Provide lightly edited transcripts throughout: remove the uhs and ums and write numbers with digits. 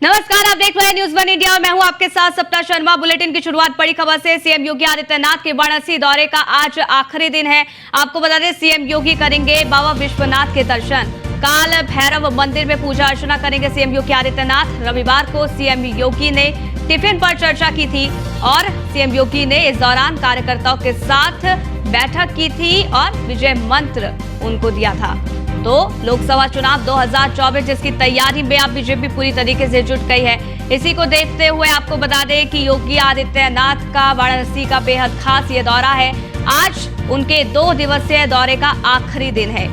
नमस्कार, आप देख रहे हैं न्यूज वन इंडिया और मैं हूं आपके साथ सप्ताह शर्मा। बुलेटिन की शुरुआत बड़ी खबर से। सीएम योगी आदित्यनाथ के वाराणसी दौरे का आज आखिरी दिन है। आपको बता दें, सीएम योगी करेंगे बाबा विश्वनाथ के दर्शन। काल भैरव मंदिर में पूजा अर्चना करेंगे सीएम योगी आदित्यनाथ। रविवार को सीएम योगी ने टिफिन पर चर्चा की थी और सीएम योगी ने इस दौरान कार्यकर्ताओं के साथ बैठक की थी और विजय मंत्र उनको दिया था। तो लोकसभा चुनाव 2024 जिसकी तैयारी में अब बीजेपी पूरी तरीके से जुट गई है। इसी को देखते हुए आपको बता दें कि योगी आदित्यनाथ का वाराणसी का बेहद खास ये दौरा है। आज उनके 2 दिवसीय दौरे का आखिरी दिन है।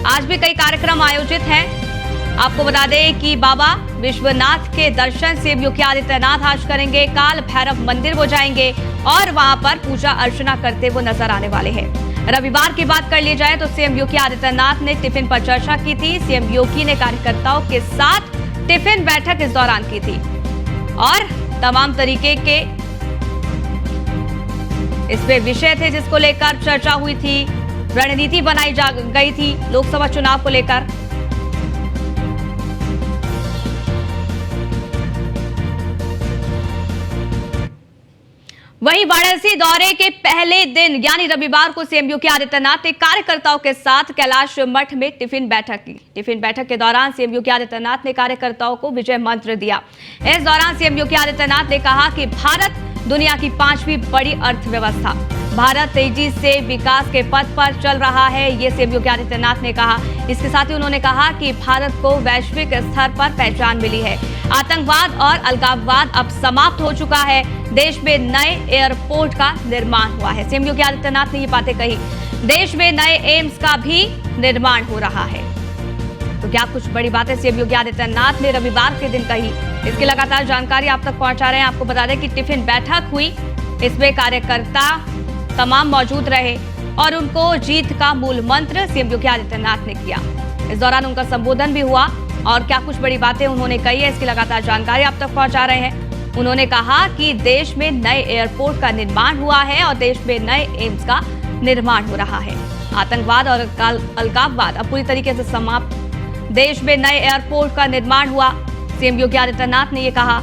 आज भी कई कार्यक्रम आयोजित हैं। आपको बता दें कि बाबा विश्वनाथ के दर्शन सीएम योगी आदित्यनाथ आज करेंगे। काल भैरव मंदिर वो जाएंगे और वहां पर पूजा अर्चना करते हुए नजर आने वाले हैं। रविवार की बात कर ली जाए तो सीएम योगी आदित्यनाथ ने टिफिन पर चर्चा की थी। सीएम योगी ने कार्यकर्ताओं के साथ टिफिन बैठक इस दौरान की थी और तमाम तरीके के इसमें विषय थे जिसको लेकर चर्चा हुई थी। रणनीति बनाई जा गई थी लोकसभा चुनाव को लेकर। वहीं वाराणसी दौरे के पहले दिन यानी रविवार को सीएम योगी आदित्यनाथ ने कार्यकर्ताओं के साथ कैलाश मठ में टिफिन बैठक की। टिफिन बैठक के दौरान सीएम योगी आदित्यनाथ ने कार्यकर्ताओं को विजय मंत्र दिया। इस दौरान सीएम योगी आदित्यनाथ ने कहा कि भारत दुनिया की 5वीं बड़ी अर्थव्यवस्था, भारत तेजी से विकास के पथ पर चल रहा है, ये सीएम योगी आदित्यनाथ ने कहा। इसके साथ ही उन्होंने कहा कि भारत को वैश्विक स्तर पर पहचान मिली है। आतंकवाद और अलगाववाद अब समाप्त हो चुका है। देश में नए एयरपोर्ट का निर्माण हुआ है। सीएम योगी आदित्यनाथ ने ये बातें कही। देश में नए एम्स का भी निर्माण हो रहा है। तो क्या कुछ बड़ी बातें सीएम योगी आदित्यनाथ ने रविवार के दिन कही, इसकी लगातार जानकारी आप तक पहुंचा रहे हैं। आपको बता दें कि टिफिन बैठक हुई, इसमें कार्यकर्ता तमाम मौजूद रहे और उनको जीत का मूल मंत्र सीएम योगी आदित्यनाथ ने किया। इस दौरान उनका संबोधन भी हुआ और क्या कुछ बड़ी बातें उन्होंने कही है, इसकी लगातार जानकारी आप तक पहुंचा रहे हैं। उन्होंने कहा कि देश में नए एयरपोर्ट का निर्माण हुआ है और देश में नए एम्स का निर्माण हो रहा है। आतंकवाद और अलगाववाद अब पूरी तरीके से समाप्त। देश में नए एयरपोर्ट का निर्माण हुआ, सीएम योगी आदित्यनाथ ने ये कहा।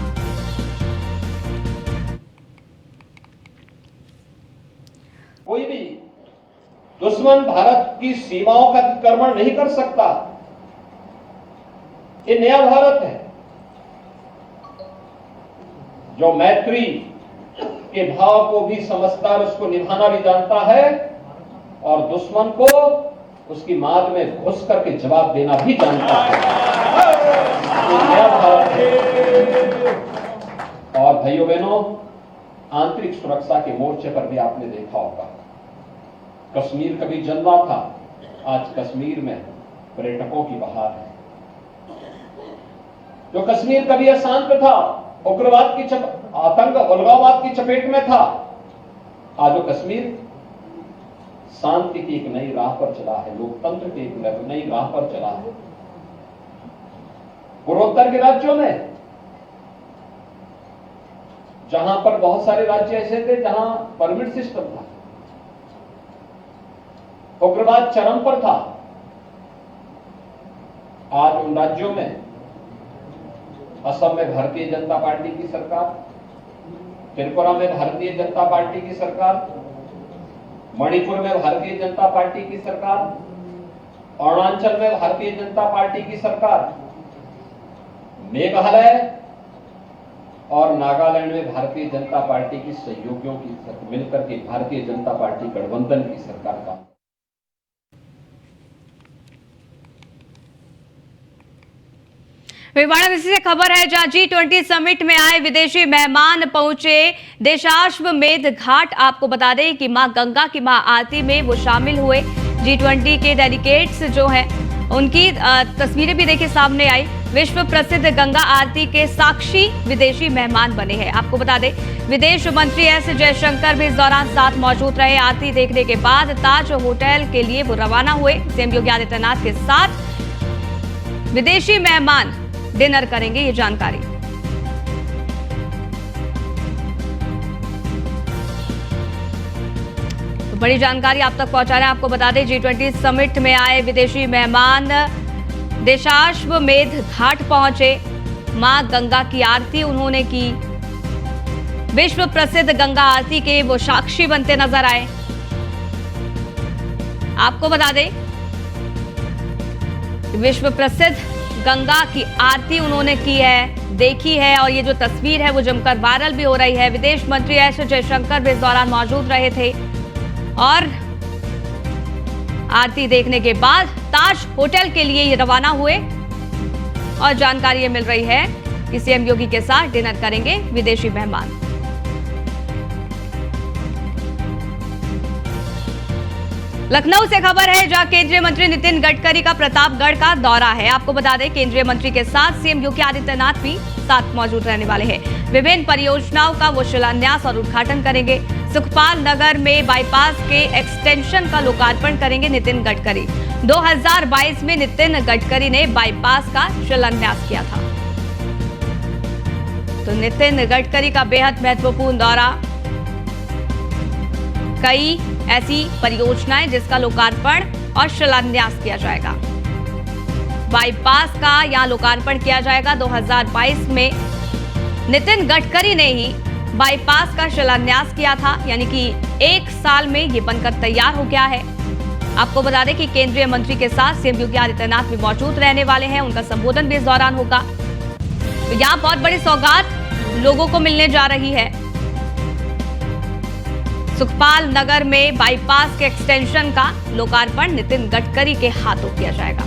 कोई भी दुश्मन भारत की सीमाओं का अतिक्रमण नहीं कर सकता। ये नया भारत है जो मैत्री के भाव को भी समझता है, उसको निभाना भी जानता है और दुश्मन को उसकी माद में घुस करके जवाब देना भी जानता है। ये नया भारत है। और भाइयों बहनों, आंतरिक सुरक्षा के मोर्चे पर भी आपने देखा होगा, कश्मीर कभी जलवा था, आज कश्मीर में पर्यटकों की बहार है। जो कश्मीर कभी अशांत था, उग्रवाद की आतंक अलगाववाद की चपेट में था, आज वो कश्मीर शांति की एक नई राह पर चला है, लोकतंत्र की एक नई राह पर चला है। पूर्वोत्तर के राज्यों में जहां पर बहुत सारे राज्य ऐसे थे जहां परमिट सिस्टम था, उग्रवाद चरम पर था, आज उन राज्यों में असम में भारतीय जनता पार्टी की सरकार, त्रिपुरा में भारतीय जनता पार्टी की सरकार, मणिपुर में भारतीय जनता पार्टी की सरकार, अरुणाचल में भारतीय जनता पार्टी की सरकार, मेघालय और नागालैंड में भारतीय जनता पार्टी की सहयोगियों की मिलकर के भारतीय जनता पार्टी गठबंधन की सरकार का। वाराणसी से खबर है जहां G20 समिट में आए विदेशी मेहमान पहुंचे देशाश्वमेध घाट। आपको बता दें कि मां गंगा की महाआरती में वो शामिल हुए। G20 के डेलीगेट्स जो हैं उनकी तस्वीरें भी देखिए सामने आई। विश्व प्रसिद्ध गंगा आरती के साक्षी विदेशी मेहमान बने हैं। आपको बता दें विदेश मंत्री एस जयशंकर भी इस दौरान साथ मौजूद रहे। आरती देखने के बाद ताज होटल के लिए वो रवाना हुए। सीएम योगी आदित्यनाथ के साथ विदेशी मेहमान डिनर करेंगे, ये जानकारी। तो बड़ी जानकारी आप तक पहुंचा रहे हैं। आपको बता दें G20 समिट में आए विदेशी मेहमान देशाश्वमेध घाट पहुंचे मां गंगा की आरती उन्होंने की। विश्व प्रसिद्ध गंगा आरती के वो साक्षी बनते नजर आए। आपको बता दें, विश्व प्रसिद्ध गंगा की आरती उन्होंने की है, देखी है, और ये जो तस्वीर है वो जमकर वायरल भी हो रही है। विदेश मंत्री एस जयशंकर भी इस दौरान मौजूद रहे थे और आरती देखने के बाद ताज होटल के लिए ये रवाना हुए और जानकारी ये मिल रही है कि सीएम योगी के साथ डिनर करेंगे विदेशी मेहमान। लखनऊ से खबर है जहां केंद्रीय मंत्री नितिन गडकरी का प्रतापगढ़ का दौरा है। आपको बता दें, केंद्रीय मंत्री के साथ सीएम योगी आदित्यनाथ भी साथ मौजूद रहने वाले हैं। विभिन्न परियोजनाओं का वो शिलान्यास और उद्घाटन करेंगे। सुखपाल नगर में बाईपास के एक्सटेंशन का लोकार्पण करेंगे नितिन गडकरी। 2022 में नितिन गडकरी ने बाईपास का शिलान्यास किया था। तो नितिन गडकरी का बेहद महत्वपूर्ण दौरा, कई ऐसी परियोजनाएं जिसका लोकार्पण और शिलान्यास किया जाएगा। बाईपास का यहां लोकार्पण किया जाएगा। 2022 में नितिन गडकरी ने ही बाईपास का शिलान्यास किया था, यानी कि 1 साल में ये बनकर तैयार हो गया है। आपको बता दें कि केंद्रीय मंत्री के साथ सीएम योगी आदित्यनाथ भी मौजूद रहने वाले हैं। उनका संबोधन भी इस दौरान होगा। तो यहां बहुत बड़ी सौगात लोगों को मिलने जा रही है। सुखपाल नगर में बाईपास के एक्सटेंशन का लोकार्पण नितिन गडकरी के हाथों किया जाएगा।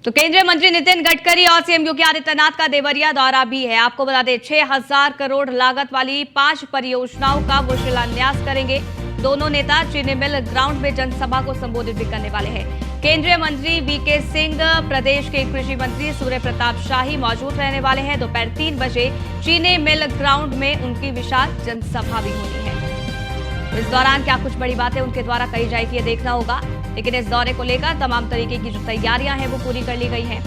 तो केंद्रीय मंत्री नितिन गडकरी और सीएम योगी आदित्यनाथ का देवरिया दौरा भी है। आपको बता दें, 6000 करोड़ लागत वाली 5 परियोजनाओं का वो शिलान्यास करेंगे। दोनों नेता चीनी मिल ग्राउंड में जनसभा को संबोधित भी करने वाले हैं। केंद्रीय मंत्री वीके सिंह, प्रदेश के कृषि मंत्री सूर्य प्रताप शाही मौजूद रहने वाले हैं। दोपहर 3 बजे चीनी मिल ग्राउंड में उनकी विशाल जनसभा भी होनी है। इस दौरान क्या कुछ बड़ी बातें उनके द्वारा कही जाएगी, ये देखना होगा। लेकिन इस दौरे को लेकर तमाम तरीके की जो तैयारियां हैं वो पूरी कर ली गई हैं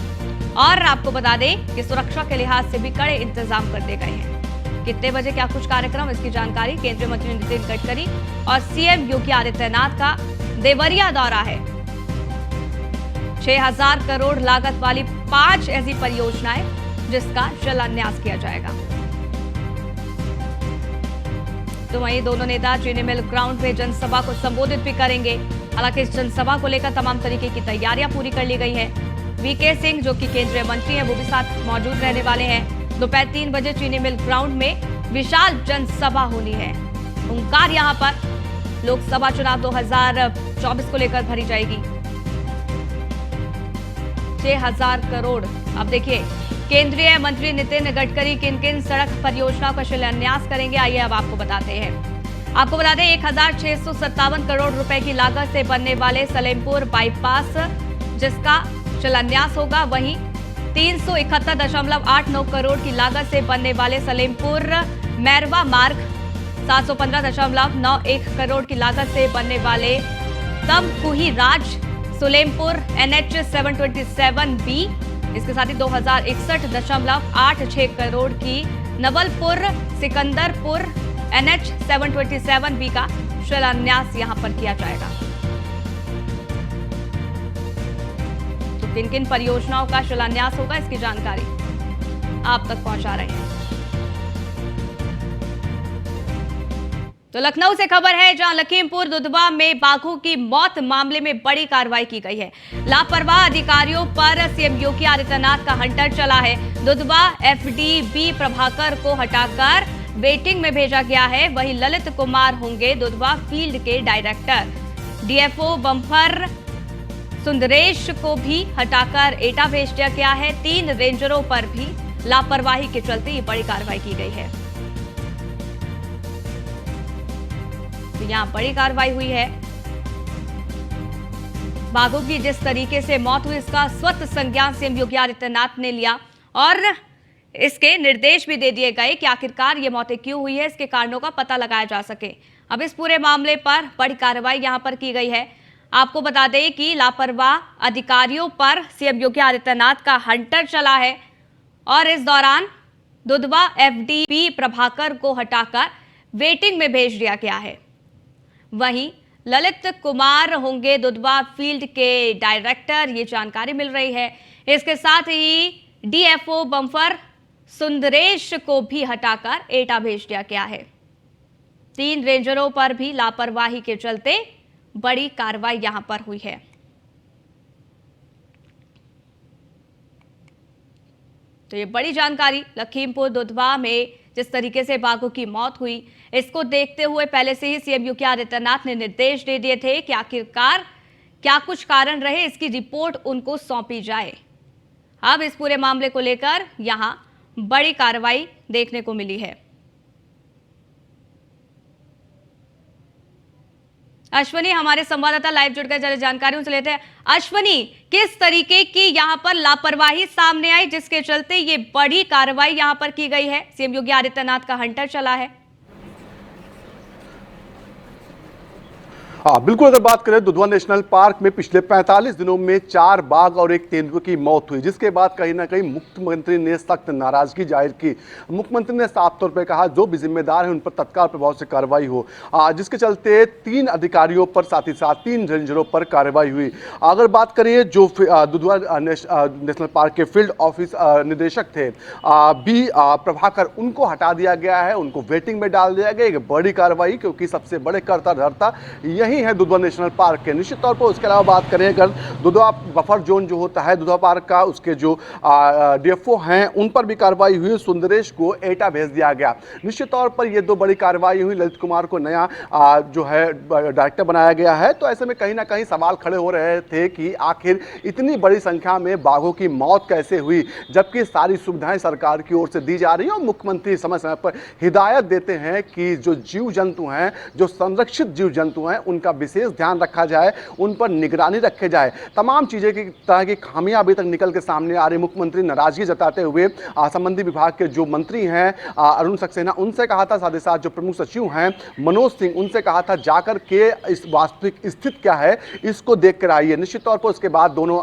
और आपको बता दें कि सुरक्षा के लिहाज से भी कड़े इंतजाम कर दिए गए हैं। कितने बजे क्या कुछ कार्यक्रम, इसकी जानकारी केंद्रीय मंत्री नितिन गडकरी और सीएम योगी आदित्यनाथ का देवरिया दौरा है। 6000 करोड़ लागत वाली 5 ऐसी परियोजनाएं जिसका शिलान्यास किया जाएगा। तो वहीं दोनों नेता चीनी मिल ग्राउंड में जनसभा को संबोधित भी करेंगे। हालांकि इस जनसभा को लेकर तमाम तरीके की तैयारियां पूरी कर ली गई है। वीके सिंह, जो कि केंद्रीय मंत्री हैं, वो भी साथ मौजूद रहने वाले हैं। दोपहर 3 बजे चीनी मिल ग्राउंड में विशाल जनसभा होनी है। हुंकार यहां पर लोकसभा चुनाव 2024 को लेकर भरी जाएगी। 6000 करोड़। अब देखिए, केंद्रीय मंत्री नितिन गडकरी किन किन सड़क परियोजनाओं का शिलान्यास करेंगे, आइए अब आपको बताते हैं। आपको बता दें, 1657 करोड़ रुपए की लागत से बनने वाले सलेमपुर बाईपास जिसका शिलान्यास होगा। वहीं 371.89 करोड़ की लागत से बनने वाले सलेमपुर मैरवा मार्ग, 715.91 करोड़ की लागत से बनने वाले तमकुही राज सुलेमपुर NH 727B, इसके साथ ही 2061.86 करोड़ की नवलपुर सिकंदरपुर NH 727B का शिलान्यास यहां पर किया जाएगा। तो किन किन परियोजनाओं का शिलान्यास होगा, इसकी जानकारी आप तक पहुंचा रहे हैं। तो लखनऊ से खबर है जहां लखीमपुर दुधवा में बाघों की मौत मामले में बड़ी कार्रवाई की गई है। लापरवाह अधिकारियों पर सीएम योगी आदित्यनाथ का हंटर चला है। दुधवा FDB प्रभाकर को हटाकर वेटिंग में भेजा गया है। वहीं ललित कुमार होंगे दुधवा फील्ड के डायरेक्टर। DFO बम्फर सुंदरेश को भी हटाकर एटा भेज दिया गया है। 3 रेंजरों पर भी लापरवाही के चलते ये बड़ी कार्रवाई की गई है। तो यहाँ बड़ी कार्रवाई हुई है। बाघों की जिस तरीके से मौत हुई, इसका स्वतः संज्ञान सीएम योगी आदित्यनाथ ने लिया और इसके निर्देश भी दे दिए गए कि आखिरकार ये मौतें क्यों हुई है, इसके कारणों का पता लगाया जा सके। अब इस पूरे मामले पर बड़ी कार्रवाई यहां पर की गई है। आपको बता दें कि लापरवाह अधिकारियों पर सीएम योगी आदित्यनाथ का हंटर चला है और इस दौरान दुधवा FDB प्रभाकर को हटाकर वेटिंग में भेज दिया गया है। वहीं ललित कुमार होंगे दुधवा फील्ड के डायरेक्टर, ये जानकारी मिल रही है। इसके साथ ही डीएफओ बम्फर सुंदरेश को भी हटाकर एटा भेज दिया गया है। 3 रेंजरों पर भी लापरवाही के चलते बड़ी कार्रवाई यहां पर हुई है। तो ये बड़ी जानकारी लखीमपुर दुधवा में जिस तरीके से बाघों की मौत हुई, इसको देखते हुए पहले से ही सीएम योगी आदित्यनाथ ने निर्देश दे दिए थे कि आखिरकार क्या कुछ कारण रहे, इसकी रिपोर्ट उनको सौंपी जाए। अब इस पूरे मामले को लेकर यहां बड़ी कार्रवाई देखने को मिली है। अश्वनी हमारे संवाददाता लाइव जुड़ गए, जरा जानकारी उनसे लेते हैं। अश्वनी, किस तरीके की यहां पर लापरवाही सामने आई जिसके चलते ये बड़ी कार्रवाई यहां पर की गई है? सीएम योगी आदित्यनाथ का हंटर चला है। हाँ बिल्कुल, अगर बात करें दुधवा नेशनल पार्क में पिछले 45 दिनों में 4 बाघ और 1 तेंदुए की मौत हुई, जिसके बाद कहीं ना कहीं मुख्यमंत्री ने सख्त नाराजगी जाहिर की। मुख्यमंत्री ने साफ तौर पर कहा जो भी जिम्मेदार है उन पर तत्काल प्रभाव से कार्रवाई हो, जिसके चलते 3 अधिकारियों पर साथ ही साथ 3 रेंजरों पर कार्रवाई हुई। अगर बात करें जो दुधवा नेशनल पार्क के फील्ड ऑफिस निदेशक थे बी प्रभाकर, उनको हटा दिया गया है, उनको वेटिंग में डाल दिया गया। एक बड़ी कार्रवाई, क्योंकि सबसे बड़े कर्ता धर्ता यही है दुधवा नेशनल पार्क के। निश्चित तौर पर उसके अलावा बात करें अगर दुधवा बफर जोन जो होता है दुधवा पार्क का, उसके जो डीएफओ हैं उन पर भी कार्रवाई हुई। सुंदरेश को एटा भेज दिया गया। निश्चित तौर पर ये 2 बड़ी कार्रवाई हुई। ललित कुमार को नया जो है डायरेक्टर बनाया गया है। तो ऐसे में कहीं ना कहीं सवाल खड़े हो रहे थे कि आखिर इतनी बड़ी संख्या में बाघों की मौत कैसे हुई, जबकि सारी सुविधाएं सरकार की ओर से दी जा रही है और मुख्यमंत्री समय समय पर हिदायत देते हैं कि जो जीव जंतु हैं, जो संरक्षित जीव जंतु हैं, उनका विशेष ध्यान रखा जाए, उन पर निगरानी रखे जाए। तमाम चीजें की तरह की खामियां अभी तक निकल के सामने आ रही। मुख्यमंत्री नाराजगी जताते हुए संबंधित विभाग के जो मंत्री हैं अरुण सक्सेना, उनसे कहा था, साथ ही साथ जो प्रमुख सचिव हैं मनोज सिंह, उनसे कहा था जाकर के इस वास्तविक स्थिति क्या है इसको देख कर आइए। निश्चित तौर पर उसके बाद दोनों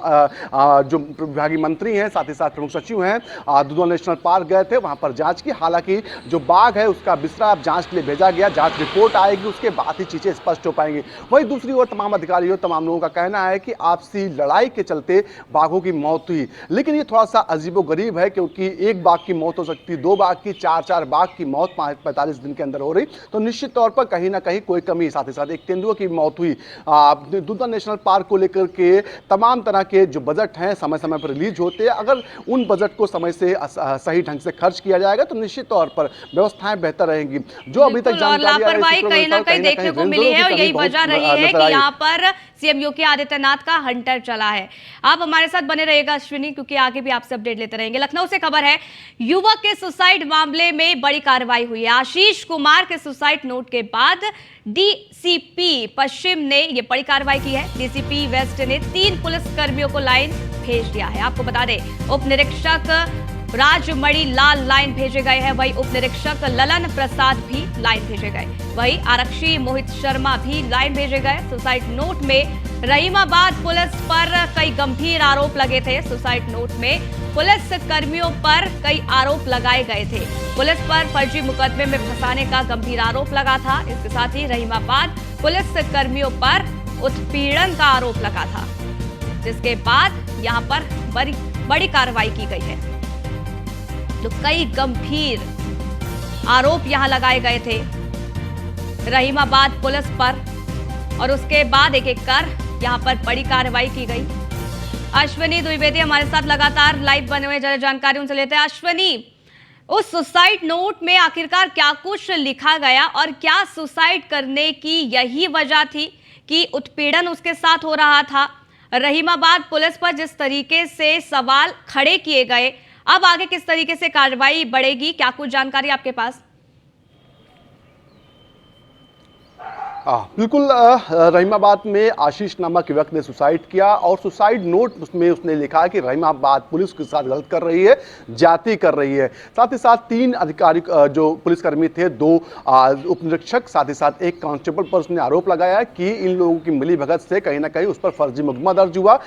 जो विभागीय मंत्री हैं साथ ही साथ प्रमुख सचिव हैं दुधवा नेशनल पार्क गए थे, वहां पर जांच की। हालांकि जो बाघ है उसका बिस्तरा अब जांच के लिए भेजा गया, जांच रिपोर्ट आएगी, उसके बाद ही चीजें स्पष्ट हो पाएंगी। वहीं दूसरी ओर तमाम अधिकारियों, तमाम लोगों का कहना है कि आपसी लड़ाई के चलते बाघों की मौत हुई। लेकिन ये थोड़ा सा अजीबोगरीब है, क्योंकि 1 बाघ की मौत हो सकती, 2 बाघ की, 4 बाघ की मौत 45 दिन के अंदर हो रही, तो निश्चित तौर पर कहीं ना कहीं कोई कमी। साथ ही साथ 1 तेंदुए की मौत हुई। दुधवा नेशनल पार्क को लेकर के तमाम तरह के जो बजट हैं समय समय पर रिलीज होते हैं। अगर उन बजट को समय से सही ढंग से खर्च किया जाएगा तो निश्चित तौर पर व्यवस्थाएं बेहतर रहेंगी। जो अभी तक लापरवाही कहीं ना कहीं देखने को मिली है और यही वजह रही है कि यहाँ पर सीएम योगी आदित्यनाथ का हंटर चला है। आप हमारे साथ बने रहिएगा अश्विनी, क्योंकि आगे भी आपसे अपडेट लेते रहेंगे। लखनऊ से खबर है, युवक के सुसाइड मामले में बड़ी कार्रवाई हुई है। आशीष कुमार के सुसाइड नोट के बाद डीसीपी पश्चिम ने यह बड़ी कार्रवाई की है। डीसीपी वेस्ट ने 3 पुलिसकर्मियों को लाइन भेज दिया है। आपको बता दें, उप निरीक्षक राजमणि लाल लाइन भेजे गए हैं, वही उप निरीक्षक ललन प्रसाद भी लाइन भेजे गए, वही आरक्षी मोहित शर्मा भी लाइन भेजे गए। सुसाइड नोट में रहीमाबाद पुलिस पर कई गंभीर आरोप लगे थे। सुसाइड नोट में पुलिस कर्मियों पर कई आरोप लगाए गए थे। पुलिस पर फर्जी मुकदमे में फंसाने का गंभीर आरोप लगा था। इसके साथ ही रहीमाबाद पुलिस कर्मियों पर उत्पीड़न का आरोप लगा था, जिसके बाद यहां पर बड़ी कार्रवाई की गई है। तो कई गंभीर आरोप यहां लगाए गए थे रहीमाबाद पुलिस पर, और उसके बाद एक एक कर यहां पर बड़ी कार्रवाई की गई। अश्विनी द्विवेदी हमारे साथ लगातार लाइव बने हुए, जरा जानकारी उनसे लेते हैं। अश्विनी, उस सुसाइड नोट में आखिरकार क्या कुछ लिखा गया और क्या सुसाइड करने की यही वजह थी कि उत्पीड़न उसके साथ हो रहा था? रहीमाबाद पुलिस पर जिस तरीके से सवाल खड़े किए गए, अब आगे किस तरीके से कार्रवाई बढ़ेगी, क्या कुछ जानकारी आपके पास? बिल्कुल, रहीमाबाद में आशीष नामक युवक ने सुसाइड किया और सुसाइड नोट में उसने लिखा कि रहीमाबाद पुलिस के साथ गलत कर रही है, जाति कर रही है। साथ ही साथ 3 अधिकारी जो पुलिसकर्मी थे, 2 उप निरीक्षक, साथ ही साथ 1 कांस्टेबल पर उसने आरोप लगाया कि इन लोगों की मिलीभगत से कहीं ना कहीं उस पर फर्जी मुकदमा दर्ज हुआ।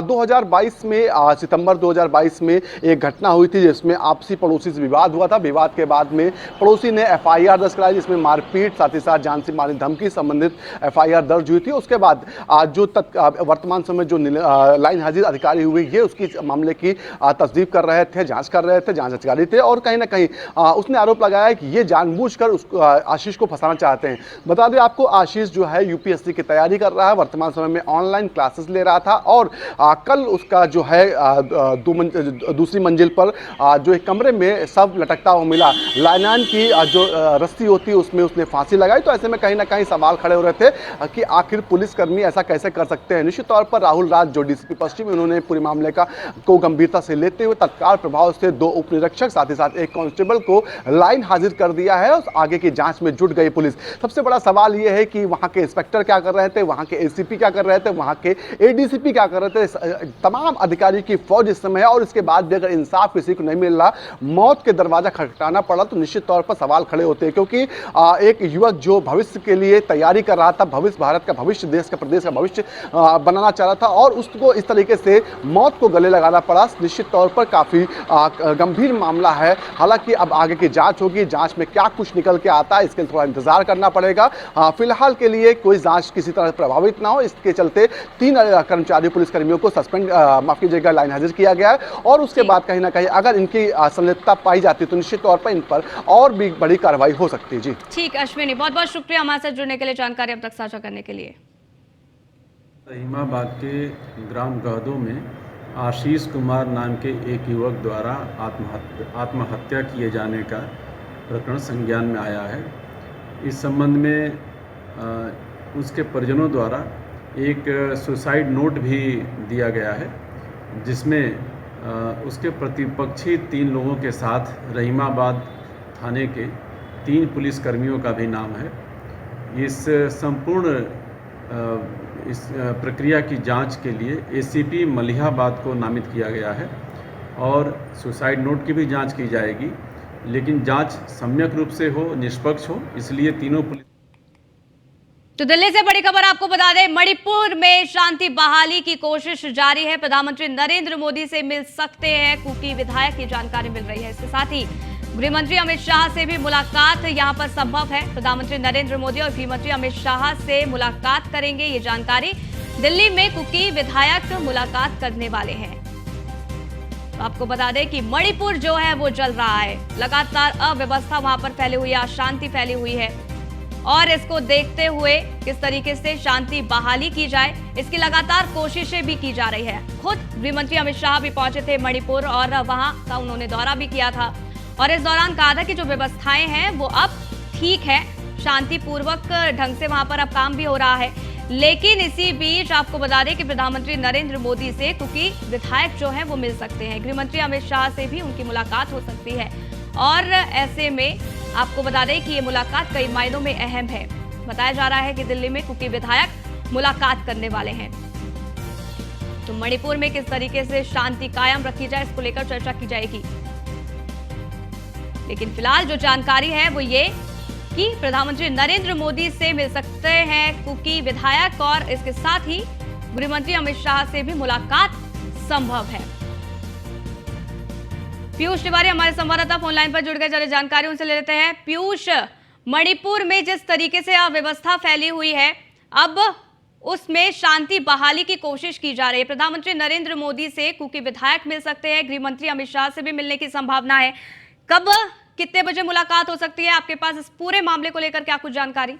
2022 में सितंबर 2022 में एक घटना हुई थी जिसमें आपसी पड़ोसी से विवाद हुआ था। विवाद के बाद में पड़ोसी ने FIR दर्ज कराई, जिसमें मारपीट, साथ ही साथ जान से मारने धमकी संबंधित FIR दर्ज हुई थी। उसके बाद जो वर्तमान समय जो लाइन हाजिर अधिकारी हुए ये उसकी मामले की तस्दीक कर रहे थे, जांच कर रहे थे, जांच अधिकारी थे और कहीं ना कहीं उसने आरोप लगाया है कि ये जानबूझकर आशीष को फंसाना चाहते हैं। बता दें आपको, आशीष जो है UPSC की तैयारी कर रहा है, वर्तमान समय में ऑनलाइन क्लासेस ले रहा था और कल उसका जो है दूसरी मंजिल पर जो एक कमरे में सब लटकता हुआ मिला। लाइनमैन की जो रस्सी होती है उसमें उसने फांसी लगाई। तो ऐसे में कहीं ना कहीं सवाल खड़े हो रहे थे कि आखिर पुलिसकर्मी ऐसा कैसे कर सकते हैं। निश्चित तौर पर राहुल राज जो DCP पश्चिम, उन्होंने पूरे मामले को गंभीरता से लेते हुए तत्काल प्रभाव से 2 उप निरीक्षक साथ ही साथ एक कांस्टेबल को लाइन हाजिर कर दिया है और आगे की जांच में जुट गई पुलिस। सबसे बड़ा सवाल यह है कि वहां के इंस्पेक्टर क्या कर रहे थे, वहां के ACP क्या कर रहे थे, वहां के ADCP क्या कर रहे थे। तमाम अधिकारी की फौज इस समय है और इसके बाद भी अगर इंसाफ किसी को नहीं मिल रहा, मौत के दरवाजा खटखटाना पड़ा, तो निश्चित तौर पर सवाल खड़े होते हैं। क्योंकि एक युवक जो भविष्य के लिए तैयारी कर रहा था, भविष्य भारत का भविष्य, देश का, प्रदेश का भविष्य बनाना चाह रहा था और उसको इस तरीके से मौत को गले लगाना पड़ा, निश्चित तौर पर काफी गंभीर मामला है। हालांकि अब आगे की जांच होगी, जांच में क्या कुछ निकल के आता है इसके लिए थोड़ा इंतजार करना पड़ेगा। फिलहाल के लिए कोई जांच किसी तरह प्रभावित ना हो, इसके चलते 3 कर्मचारी पुलिसकर्मियों को सस्पेंड, माफ कीजिएगा, लाइन हाजिर किया गया है और उसके बाद कहीं ना कहीं अगर इनकी संलिप्तता पाई जाती तो निश्चित तौर पर इन पर और भी बड़ी कार्रवाई हो सकती है। जी ठीक, अश्विनी, बहुत बहुत शुक्रिया हमारे साथ जुड़ने के लिए, जानकारी अब तक साझा करने के लिए। रहीमाबाद के ग्राम गहदो में आशीष कुमार नाम के एक युवक द्वारा आत्महत्या किए जाने का प्रकरण संज्ञान में आया है। इस संबंध में उसके परिजनों द्वारा एक सुसाइड नोट भी दिया गया है, जिसमें उसके प्रतिपक्षी 3 लोगों के साथ रहीमाबाद थाने के 3 पुलिसकर्मियों का भी नाम है। इस संपूर्ण इस प्रक्रिया की जांच के लिए ACP मलिहाबाद को नामित किया गया है और सुसाइड नोट की भी जांच की जाएगी, लेकिन जांच सम्यक रूप से हो, निष्पक्ष हो, इसलिए तीनों पुलिस। तो दिल्ली से बड़ी खबर आपको बता दें, मणिपुर में शांति बहाली की कोशिश जारी है। प्रधानमंत्री नरेंद्र मोदी से मिल सकते हैं कुकी विधायक की जानकारी मिल रही है। इसके साथ ही गृहमंत्री अमित शाह से भी मुलाकात यहां पर संभव है। प्रधानमंत्री नरेंद्र मोदी और गृहमंत्री अमित शाह से मुलाकात करेंगे, ये जानकारी। दिल्ली में कुकी विधायक मुलाकात करने वाले हैं। तो आपको बता दें कि मणिपुर जो है वो जल रहा है, लगातार अव्यवस्था वहां पर फैली हुई है, अशांति फैली हुई है और इसको देखते हुए किस तरीके से शांति बहाली की जाए, इसकी लगातार कोशिशें भी की जा रही है। खुद गृहमंत्री अमित शाह भी पहुंचे थे मणिपुर और वहां का उन्होंने दौरा भी किया था और इस दौरान कहा था कि जो व्यवस्थाएं हैं वो अब ठीक है, शांतिपूर्वक ढंग से वहां पर अब काम भी हो रहा है। लेकिन इसी बीच आपको बता दें कि प्रधानमंत्री नरेंद्र मोदी से कुकी विधायक जो है वो मिल सकते हैं, गृहमंत्री अमित शाह से भी उनकी मुलाकात हो सकती है और ऐसे में आपको बता दें कि ये मुलाकात कई मायनों में अहम है। बताया जा रहा है कि दिल्ली में कुकी विधायक मुलाकात करने वाले हैं। तो मणिपुर में किस तरीके से शांति कायम रखी जाए, इसको लेकर चर्चा की जाएगी। लेकिन फिलहाल जो जानकारी है वो ये कि प्रधानमंत्री नरेंद्र मोदी से मिल सकते हैं कुकी विधायक और इसके साथ ही गृहमंत्री अमित शाह से भी मुलाकात संभव है। पीयूष तिवारी हमारे संवाददाता फोन लाइन पर जुड़ गए, चले जानकारी उनसे ले लेते हैं। पीयूष, मणिपुर में जिस तरीके से अव्यवस्था फैली हुई है, अब उसमें शांति बहाली की कोशिश की जा रही है। प्रधानमंत्री नरेंद्र मोदी से कुकी विधायक मिल सकते हैं, गृहमंत्री अमित शाह से भी मिलने की संभावना है। कब, कितने बजे मुलाकात हो सकती है? आपके पास इस पूरे मामले को लेकर क्या कुछ जानकारी?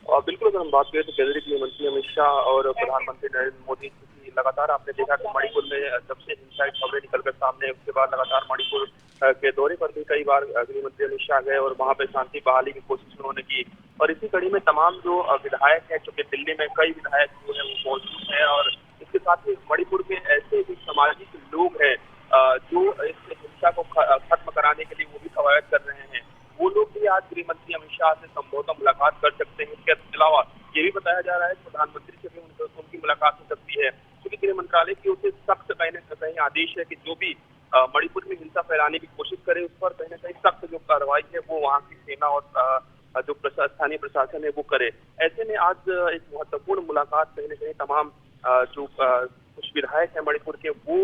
बिल्कुल, अगर हम बात करें तो केंद्रीय गृह मंत्री अमित शाह और प्रधानमंत्री नरेंद्र मोदी की लगातार आपने देखा कि मणिपुर में जब से हिंसा की खबरें निकलकर सामने, उसके बाद लगातार मणिपुर के दौरे पर भी कई बार गृह मंत्री अमित शाह गए और वहां पे शांति बहाली की कोशिश उन्होंने की। और इसी कड़ी में तमाम जो विधायक है, चूंकि दिल्ली में कई विधायक जो है वो मौजूद है और इसके साथ ही मणिपुर में ऐसे भी सामाजिक लोग हैं जो इस हिंसा को खत्म कराने के लिए वो भी कवायद कर रहे हैं, वो लोग भी आज गृह मंत्री अमित शाह से संभवतः मुलाकात कर सकते हैं। इसके अलावा ये भी बताया जा रहा है कि प्रधानमंत्री से भी उनकी मुलाकात हो सकती है, क्योंकि गृह मंत्रालय की ओर से सख्त कहीं न कहीं आदेश है कि जो भी मणिपुर में हिंसा फैलाने की कोशिश करे उस पर कहीं न कहीं सख्त जो कार्रवाई है वो वहाँ की सेना और जो स्थानीय प्रशासन है वो करे। ऐसे में आज एक महत्वपूर्ण मुलाकात कहीं न कहीं तमाम जो कुछ विधायक हैं मणिपुर के, वो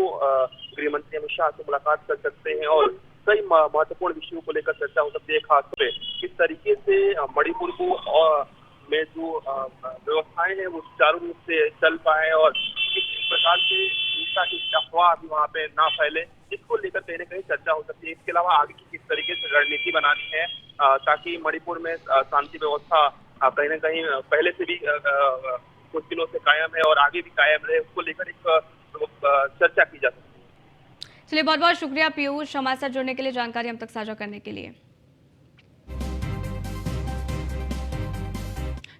गृह मंत्री अमित शाह से मुलाकात कर सकते हैं और कई महत्वपूर्ण विषयों को लेकर चर्चा हो सकती है। खासतौर पर किस तरीके से मणिपुर को में जो व्यवस्थाएं हैं वो सुचारू रूप से चल पाए और किसी प्रकार से हिंसा की अफवाह भी वहाँ पे ना फैले, इसको लेकर कहीं न कहीं चर्चा हो सकती है। इसके अलावा आगे की किस तरीके से रणनीति बनानी है ताकि मणिपुर में शांति व्यवस्था कहीं न कहीं पहले से भी कुछ दिनों से कायम है और आगे भी कायम रहे, उसको लेकर एक चर्चा की जा सकती है। चलिए, बहुत बहुत शुक्रिया पीयूष, हमारे साथ जुड़ने के लिए, जानकारी हम तक साझा करने के लिए।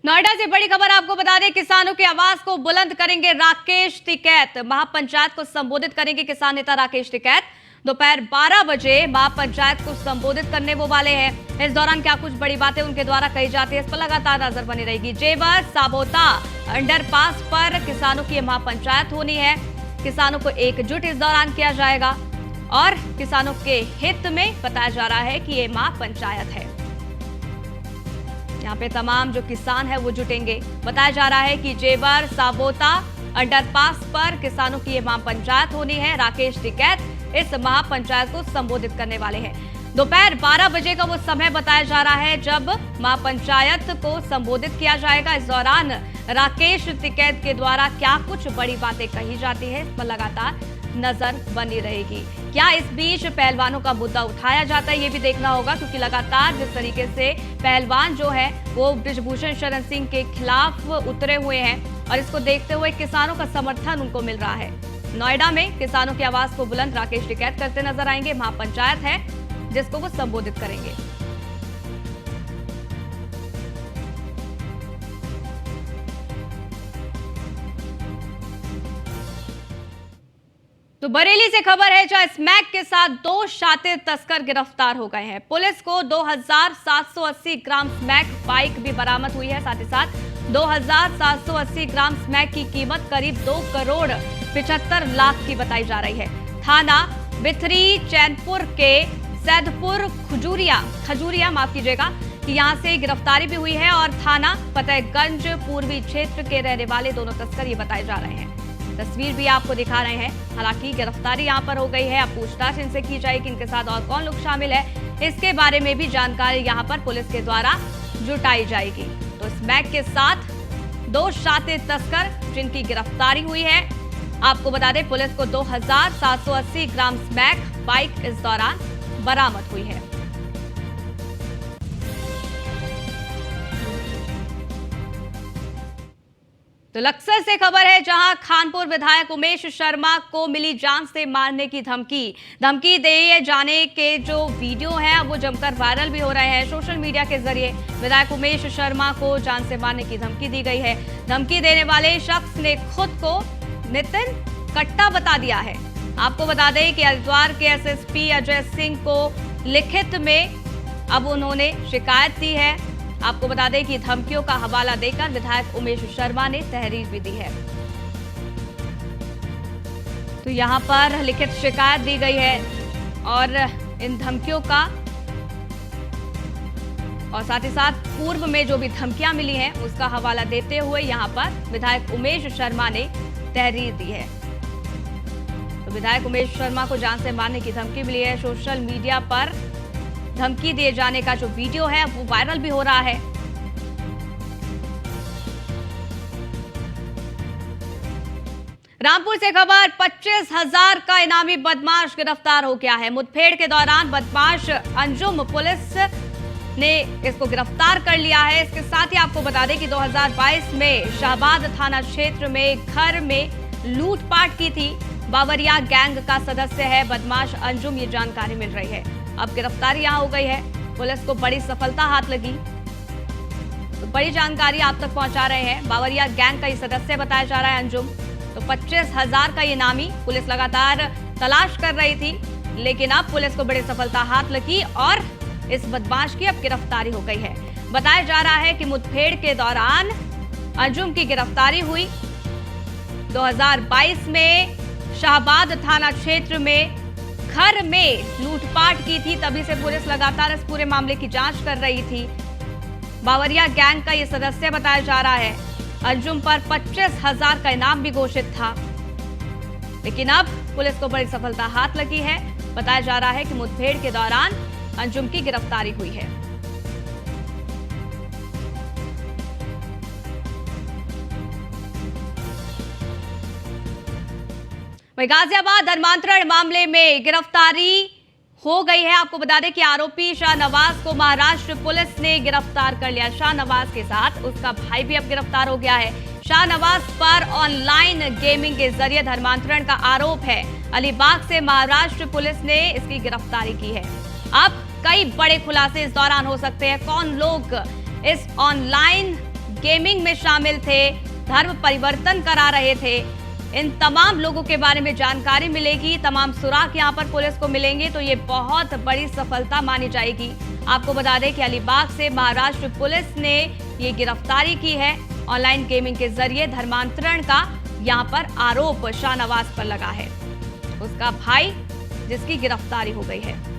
नोएडा से बड़ी खबर आपको बता दें, किसानों की आवाज को बुलंद करेंगे राकेश टिकैत। महापंचायत को संबोधित करेंगे किसान नेता राकेश टिकैत। दोपहर 12 बजे महापंचायत को संबोधित करने वो वाले हैं। इस दौरान क्या कुछ बड़ी बातें उनके द्वारा कही जाती है, इस पर लगातार नजर बनी रहेगी। जेवर साबोता अंडरपास पर किसानों की महापंचायत होनी है। किसानों को एकजुट इस दौरान किया जाएगा और किसानों के हित में बताया जा रहा है कि ये महापंचायत है। यहाँ पे तमाम जो किसान है वो जुटेंगे। बताया जा रहा है कि जेवर साबोता अंडरपास पर किसानों की ये महापंचायत होनी है। राकेश टिकैत इस महापंचायत को संबोधित करने वाले हैं। दोपहर 12 बजे का वो समय बताया जा रहा है जब महापंचायत को संबोधित किया जाएगा। इस दौरान राकेश टिकैत के द्वारा क्या कुछ बड़ी बातें कही जाती है, इस पर लगातार नजर बनी रहेगी। क्या इस बीच पहलवानों का मुद्दा उठाया जाता है, ये भी देखना होगा, क्योंकि लगातार जिस तरीके से पहलवान जो है वो बृजभूषण शरण सिंह के खिलाफ उतरे हुए हैं और इसको देखते हुए किसानों का समर्थन उनको मिल रहा है। नोएडा में किसानों की आवाज को बुलंद राकेश टिकैत करते नजर आएंगे। महापंचायत है जिसको वो संबोधित करेंगे। तो बरेली से खबर है जहां स्मैक के साथ 2 शातिर तस्कर गिरफ्तार हो गए हैं। पुलिस को 2780 ग्राम स्मैक बाइक भी बरामद हुई है। साथ ही साथ 2780 ग्राम स्मैक की कीमत करीब 2 करोड़ 75 लाख की बताई जा रही है। थाना बिथरी चैनपुर के सैदपुर खजूरिया माफ कीजिएगा कि यहां से गिरफ्तारी भी हुई है और थाना फतेहगंज पूर्वी क्षेत्र के रहने वाले दोनों तस्कर ये बताए जा रहे हैं। तस्वीर भी आपको दिखा रहे हैं। हालांकि गिरफ्तारी यहां पर हो गई है। अब पूछताछ इनसे की जाएगी, इनके साथ और कौन लोग शामिल है, इसके बारे में भी जानकारी यहां पर पुलिस के द्वारा जुटाई जाएगी। तो स्मैक के साथ 2 शातिर तस्कर जिनकी गिरफ्तारी हुई है। आपको बता दें, पुलिस को 2780 ग्राम स्मैक बाइक इस दौरान बरामद हुई है। तो लक्सर से खबर है जहां खानपुर विधायक उमेश शर्मा को मिली जान से मारने की धमकी दिए जाने के जो वीडियो हैं वो जमकर वायरल भी हो रहे हैं सोशल मीडिया के जरिए। विधायक उमेश शर्मा को जान से मारने की धमकी दी गई है। धमकी देने वाले शख्स ने खुद को नितिन कट्टा बता दिया है। आपको बता दें कि हरिद्वार के एसएसपी अजय सिंह को लिखित में अब उन्होंने शिकायत दी है। आपको बता दें कि धमकियों का हवाला देकर विधायक उमेश शर्मा ने तहरीर भी दी है। तो यहां पर लिखित शिकायत दी गई है और इन धमकियों का और साथ ही साथ पूर्व में जो भी धमकियां मिली हैं उसका हवाला देते हुए यहां पर विधायक उमेश शर्मा ने तहरीर दी है। तो विधायक उमेश शर्मा को जान से मारने की धमकी मिली है। सोशल मीडिया पर धमकी दिए जाने का जो वीडियो है वो वायरल भी हो रहा है। रामपुर से खबर 25,000 का इनामी बदमाश गिरफ्तार हो गया है। मुठभेड़ के दौरान बदमाश अंजुम पुलिस ने इसको गिरफ्तार कर लिया है। इसके साथ ही आपको बता दें कि 2022 में शाहबाद थाना क्षेत्र में घर में लूटपाट की थी। बावरिया गैंग का सदस्य है बदमाश अंजुम, ये जानकारी मिल रही है। अब गिरफ्तारी यहां हो गई है। पुलिस को बड़ी सफलता हाथ लगी। तो बड़ी जानकारी आप तक पहुंचा रहे हैं। बावरिया गैंग का ये सदस्य बताया जा रहा है अंजुम। तो 25,000 का ये इनामी पुलिस लगातार तलाश कर रही थी, लेकिन अब पुलिस को बड़ी सफलता हाथ लगी और इस बदमाश की अब गिरफ्तारी हो गई है। बताया जा रहा है कि मुठभेड़ के दौरान अंजुम की गिरफ्तारी हुई। 2022 में शाहबाद थाना क्षेत्र में घर में लूटपाट की थी, तभी से पुलिस लगातार इस पूरे मामले की जांच कर रही थी। बावरिया गैंग का ये सदस्य बताया जा रहा है। अंजुम पर 25,000 का इनाम भी घोषित था, लेकिन अब पुलिस को बड़ी सफलता हाथ लगी है। बताया जा रहा है कि मुठभेड़ के दौरान अंजुम की गिरफ्तारी हुई है। वहीं गाजियाबाद धर्मांतरण मामले में गिरफ्तारी हो गई है। आपको बता दें कि आरोपी शाहनवाज को महाराष्ट्र पुलिस ने गिरफ्तार कर लिया। शाहनवाज के साथ उसका भाई भी अब गिरफ्तार हो गया है। शाहनवाज पर ऑनलाइन गेमिंग के जरिए धर्मांतरण का आरोप है। अलीबाग से महाराष्ट्र पुलिस ने इसकी गिरफ्तारी की है। अब कई बड़े खुलासे इस दौरान हो सकते हैं। कौन लोग इस ऑनलाइन गेमिंग में शामिल थे, धर्म परिवर्तन करा रहे थे, इन तमाम लोगों के बारे में जानकारी मिलेगी। तमाम सुराग यहां पर पुलिस को मिलेंगे तो ये बहुत बड़ी सफलता मानी जाएगी। आपको बता दें कि अलीबाग से महाराष्ट्र पुलिस ने ये गिरफ्तारी की है। ऑनलाइन गेमिंग के जरिए धर्मांतरण का यहां पर आरोप शाहनवाज पर लगा है। उसका भाई जिसकी गिरफ्तारी हो गई है।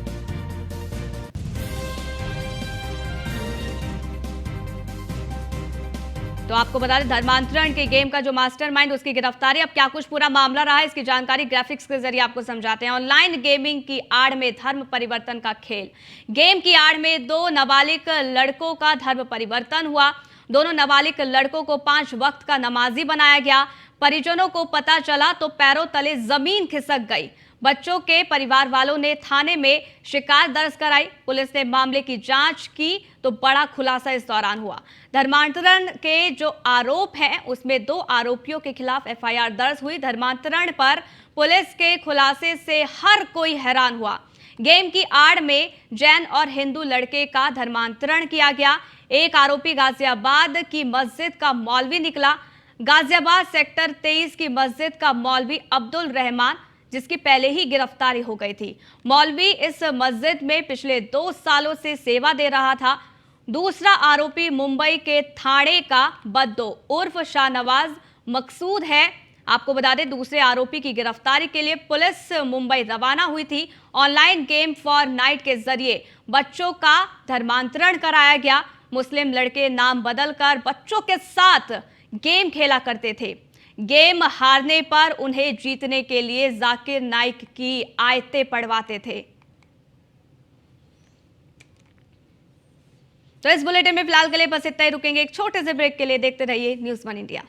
तो आपको बता दें धर्मांतरण के गेम का जो मास्टरमाइंड, उसकी गिरफ्तारी। अब क्या कुछ पूरा मामला रहा है, इसकी जानकारी ग्राफिक्स के जरिए आपको समझाते हैं। ऑनलाइन गेमिंग की आड़ में धर्म परिवर्तन का खेल। गेम की आड़ में 2 नाबालिग लड़कों का धर्म परिवर्तन हुआ। दोनों नाबालिग लड़कों को 5 वक्त का नमाजी बनाया गया। परिजनों को पता चला तो पैरों तले जमीन खिसक गई। बच्चों के परिवार वालों ने थाने में शिकायत दर्ज कराई। पुलिस ने मामले की जांच की तो बड़ा खुलासा इस दौरान हुआ। धर्मांतरण के जो आरोप हैं उसमें 2 आरोपियों के खिलाफ एफआईआर दर्ज हुई। धर्मांतरण पर पुलिस के खुलासे से हर कोई हैरान हुआ। गेम की आड़ में जैन और हिंदू लड़के का धर्मांतरण किया गया। एक आरोपी गाजियाबाद की मस्जिद का मौलवी निकला। गाजियाबाद सेक्टर 23 की मस्जिद का मौलवी अब्दुल रहमान, जिसकी पहले ही गिरफ्तारी हो गई थी। मौलवी इस मस्जिद में पिछले 2 सालों से सेवा दे रहा था। दूसरा आरोपी मुंबई के थाने का बद्दो उर्फ शाहनवाज मकसूद है। आपको बता दें दूसरे आरोपी की गिरफ्तारी के लिए पुलिस मुंबई रवाना हुई थी। ऑनलाइन गेम फॉर नाइट के जरिए बच्चों का धर्मांतरण कराया गया। मुस्लिम लड़के नाम बदलकर बच्चों के साथ गेम खेला करते थे। गेम हारने पर उन्हें जीतने के लिए जाकिर नाइक की आयतें पढ़वाते थे। तो इस बुलेटिन में फिलहाल के लिए बस इतना ही। रुकेंगे एक छोटे से ब्रेक के लिए। देखते रहिए न्यूज़ 1 इंडिया।